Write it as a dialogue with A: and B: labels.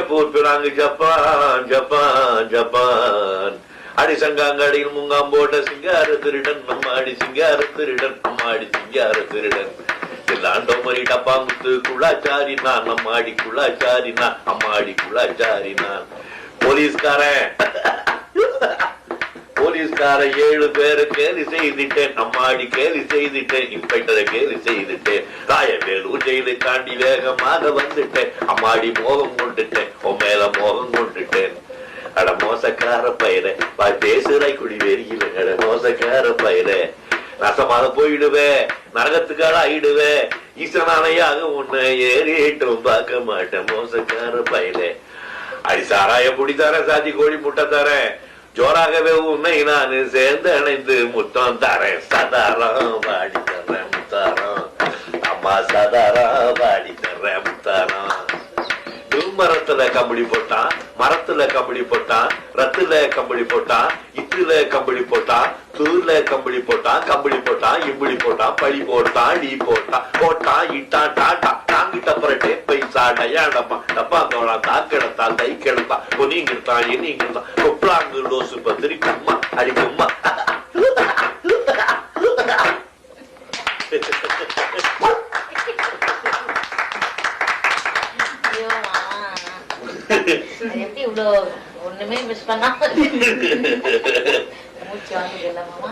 A: Singapore Penang Japan Japan Japan. அடி சங்காங்கடியில் முங்காம் போட்ட சிங்கார திருடன் நம்மாடி சிங்கார திருடன் நம்மாடி சிங்கார திருடன். தில்லாண்டோமரி டப்பாங்குத்து குள்ளாச்சாரி நான் நம்மாடி குள்ளாச்சாரி நான் அம்மாடி குள்ளாச்சாரி நான். போலீஸ்கார 7 பேரை கேலி செய்துட்டேன் அம்மாடி கேலி செய்துட்டேன். இன்ஸ்பெக்டரை கேலி செய்துட்டேன். ராயவேலூர் ஜெயிலை தாண்டி வேகமாக வந்துட்டேன் அம்மாடி மோகம் கொண்டுட்டேன் உன் மேல மோகம் கொண்டுட்டேன். அட மோசக்கார பயிரை பேசுறாய் குடி வெறியில. அட மோசக்கார பயிரை ரசமாக போயிடுவேன் நரகத்துக்காக ஆயிடுவேன். ஈசனானையாக உன்னை ஏறிட்டும் பார்க்க மாட்டேன் மோசக்கார பயிரை. அடி சாராய புடி தரேன் சாதி கோழி முட்டை தரேன் ஜோராகவே உன்னை நான் சேர்ந்து அணைந்து முத்தம் தரேன். சதாரம் பாடி தர்றேன் முத்தாரம் அம்மா சதாரம் பாடி தர்றேன் முத்தாரம். மரத்துல கம்பளி போட்டான் மரத்துல கம்பளி போட்டான் ரத்துல கம்பளி போட்டான் இத்துல கம்பளி போட்டான் தூர்ல கம்பளி போட்டான் கம்பளி போட்டான் இம்பளி போட்டான் பழி போட்டான் டீ போட்டான் போட்டான் இட்டான் டாட்டா தாங்கிட்ட புரட்டே பைசா டயாடப்பா டப்பா தோழா தாக்கிடத்தான் தை கிடத்தான் கொனிங்கிருத்தான் என்னிங்கிருத்தான் கொப்பளாங்கு லோசு பத்திரி கும்மா அடி கும்மா.
B: எப்படி இவ்வளவு ஒண்ணுமே மிஸ் பண்ணா மூச்சு வாங்குது இல்ல மாமா.